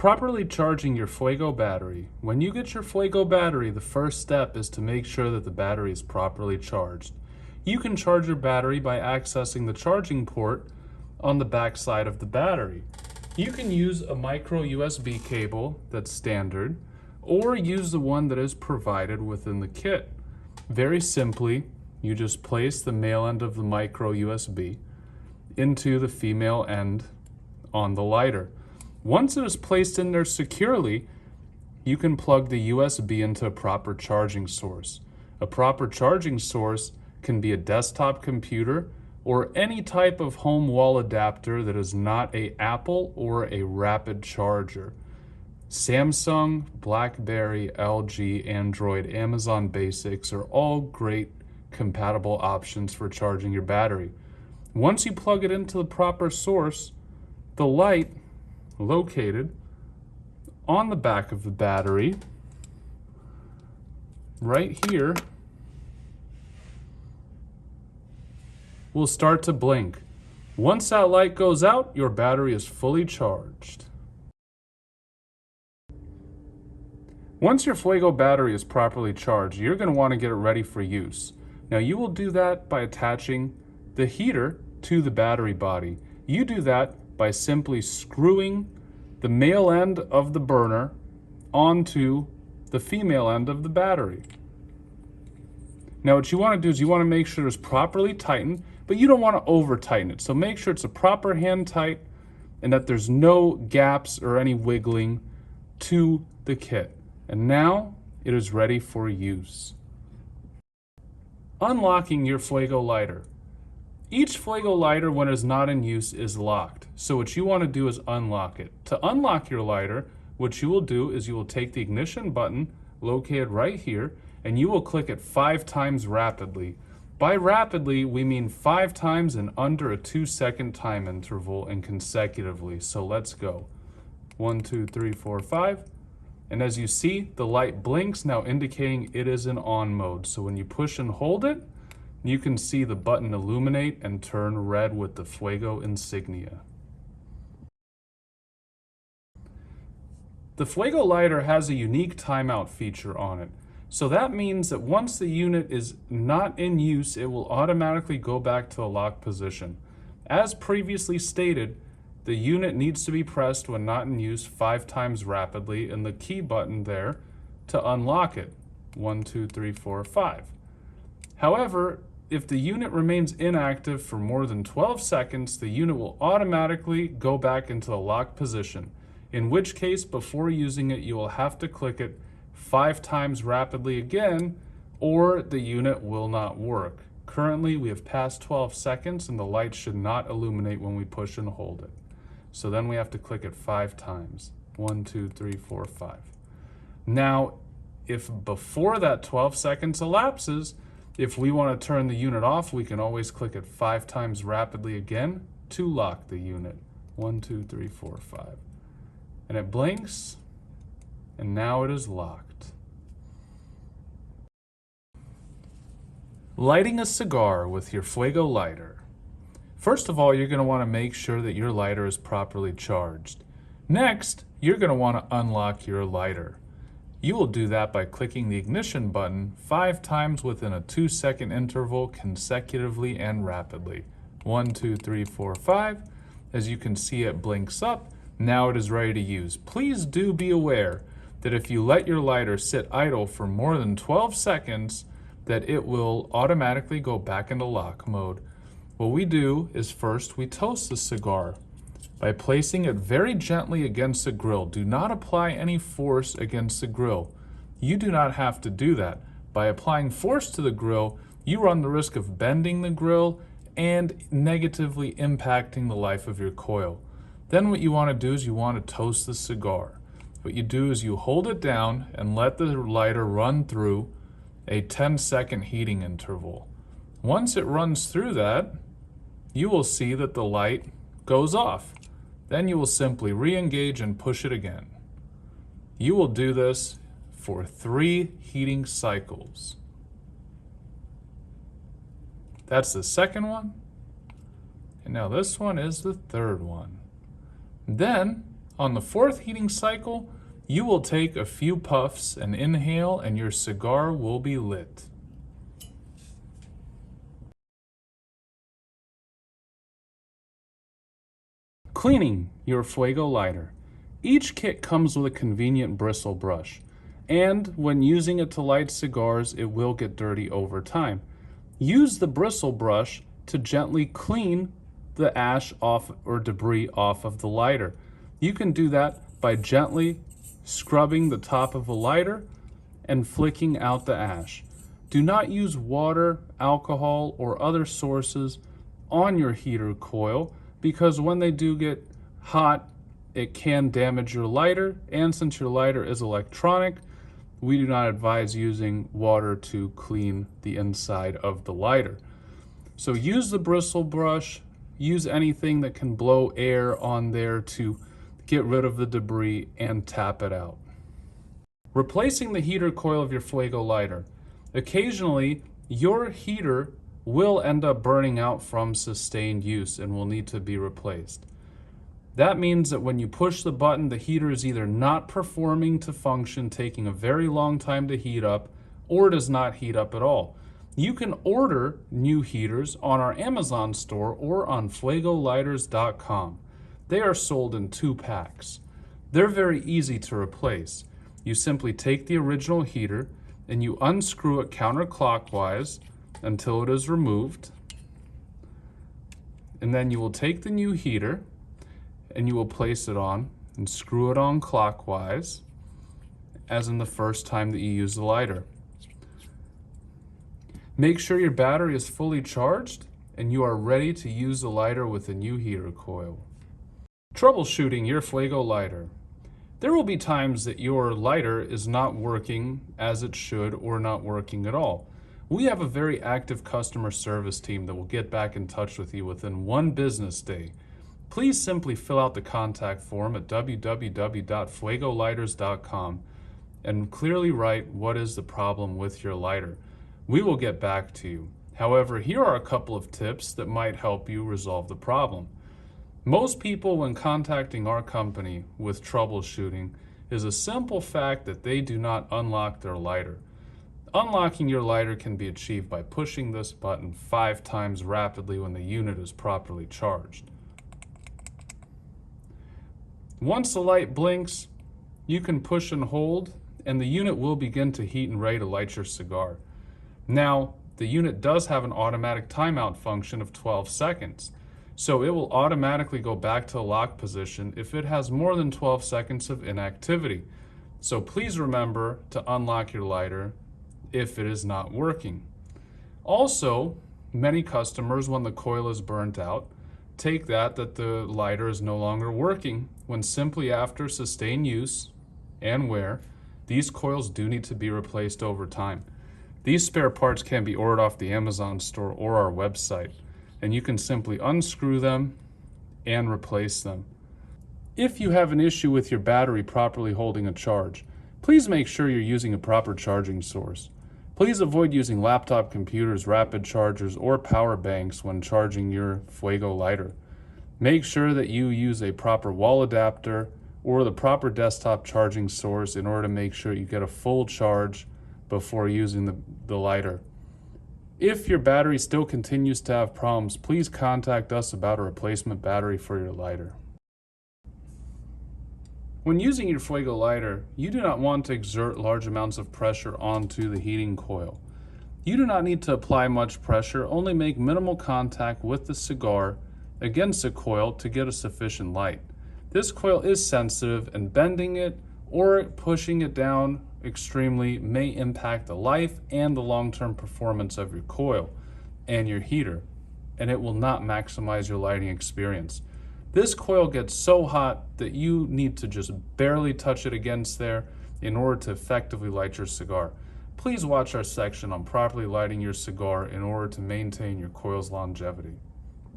Properly charging your Fuego battery. When you get your Fuego battery, the first step is to make sure that the battery is properly charged. You can charge your battery by accessing the charging port on the back side of the battery. You can use a micro USB cable that's standard, or use the one that is provided within the kit. Very simply, you just place the male end of the micro USB into the female end on the lighter. Once it is placed in there securely, you can plug the USB into a proper charging source. A proper charging source can be a desktop computer or any type of home wall adapter that is not an Apple or a rapid charger. Samsung, BlackBerry, LG, Android, Amazon Basics are all great compatible options for charging your battery. Once you plug it into the proper source, the light located on the back of the battery right here will start to blink. Once that light goes out, your battery is fully charged. Once your Fuego battery is properly charged, you're going to want to get it ready for use. Now you will do that by attaching the heater to the battery body. You do that by simply screwing the male end of the burner onto the female end of the battery. Now what you want to do is you want to make sure it's properly tightened, but you don't want to over tighten it. So make sure it's a proper hand tight and that there's no gaps or any wiggling to the kit. And now it is ready for use. Unlocking your Fuego lighter. Each Fuego lighter, when it is not in use, is locked. So what you want to do is unlock it. To unlock your lighter, what you will do is you will take the ignition button located right here and you will click it 5 times rapidly. By rapidly, we mean 5 times in under a 2-second time interval and consecutively. So let's go. 1, 2, 3, 4, 5. And as you see, the light blinks, now indicating it is in on mode. So when you push and hold it, you can see the button illuminate and turn red with the Fuego insignia. The Fuego lighter has a unique timeout feature on it. So that means that once the unit is not in use, it will automatically go back to the lock position. As previously stated, the unit needs to be pressed when not in use 5 times rapidly and the key button there to unlock it. 1, 2, 3, 4, 5. However, if the unit remains inactive for more than 12 seconds, the unit will automatically go back into the lock position. In which case, before using it, you will have to click it 5 times rapidly again, or the unit will not work. Currently, we have passed 12 seconds and the light should not illuminate when we push and hold it. So then we have to click it 5 times. 1, 2, 3, 4, 5. Now, if before that 12 seconds elapses, if we want to turn the unit off, we can always click it 5 times rapidly again to lock the unit. 1, 2, 3, 4, 5. And it blinks, and now it is locked. Lighting a cigar with your Fuego lighter. First of all, you're going to want to make sure that your lighter is properly charged. Next, you're going to want to unlock your lighter. You will do that by clicking the ignition button 5 times within a 2-second interval consecutively and rapidly. 1, 2, 3, 4, 5. As you can see, it blinks up. Now it is ready to use. Please do be aware that if you let your lighter sit idle for more than 12 seconds, that it will automatically go back into lock mode. What we do is first we toast the cigar by placing it very gently against the grill. Do not apply any force against the grill. You do not have to do that. By applying force to the grill, you run the risk of bending the grill and negatively impacting the life of your coil. Then what you want to do is you want to toast the cigar. What you do is you hold it down and let the lighter run through a 10-second heating interval. Once it runs through that, you will see that the light goes off. Then you will simply re-engage and push it again. You will do this for 3 heating cycles. That's the second one. And now this one is the third one. Then, On the fourth heating cycle, you will take a few puffs and inhale, and your cigar will be lit. Cleaning your Fuego lighter. Each kit comes with a convenient bristle brush, and when using it to light cigars, it will get dirty over time. Use the bristle brush to gently clean the ash off or debris off of the lighter. You can do that by gently scrubbing the top of a lighter and flicking out the ash. Do not use water, alcohol, or other sources on your heater coil, because when they do get hot, it can damage your lighter, and since your lighter is electronic, we do not advise using water to clean the inside of the lighter. So use the bristle brush, use anything that can blow air on there to get rid of the debris and tap it out. Replacing the heater coil of your Fuego lighter. Occasionally, your heater will end up burning out from sustained use and will need to be replaced. That means that when you push the button, the heater is either not performing to function, taking a very long time to heat up, or does not heat up at all. You can order new heaters on our Amazon store or on fuegolighters.com. They are sold in 2 packs. They're very easy to replace. You simply take the original heater and you unscrew it counterclockwise until it is removed. And then you will take the new heater and you will place it on and screw it on clockwise, as in the first time that you use the lighter. Make sure your battery is fully charged and you are ready to use the lighter with a new heater coil. Troubleshooting your Fuego lighter. There will be times that your lighter is not working as it should or not working at all. We have a very active customer service team that will get back in touch with you within 1 business day. Please simply fill out the contact form at www.fuegolighters.com and clearly write what is the problem with your lighter. We will get back to you. However, here are a couple of tips that might help you resolve the problem. Most people, when contacting our company with troubleshooting, is a simple fact that they do not unlock their lighter. Unlocking your lighter can be achieved by pushing this button 5 times rapidly when the unit is properly charged. Once the light blinks, you can push and hold, and the unit will begin to heat and ready to light your cigar. Now, the unit does have an automatic timeout function of 12 seconds. So it will automatically go back to lock position if it has more than 12 seconds of inactivity. So please remember to unlock your lighter if it is not working. Also, many customers, when the coil is burnt out, take that the lighter is no longer working, when simply after sustained use and wear, these coils do need to be replaced over time. These spare parts can be ordered off the Amazon store or our website, and you can simply unscrew them and replace them. If you have an issue with your battery properly holding a charge, please make sure you're using a proper charging source. Please avoid using laptop computers, rapid chargers, or power banks when charging your Fuego lighter. Make sure that you use a proper wall adapter or the proper desktop charging source in order to make sure you get a full charge before using the lighter. If your battery still continues to have problems, please contact us about a replacement battery for your lighter. When using your Fuego lighter, you do not want to exert large amounts of pressure onto the heating coil. You do not need to apply much pressure, only make minimal contact with the cigar against the coil to get a sufficient light. This coil is sensitive, and bending it or pushing it down extremely may impact the life and the long-term performance of your coil and your heater, and it will not maximize your lighting experience. This coil gets so hot that you need to just barely touch it against there in order to effectively light your cigar. Please watch our section on properly lighting your cigar in order to maintain your coil's longevity.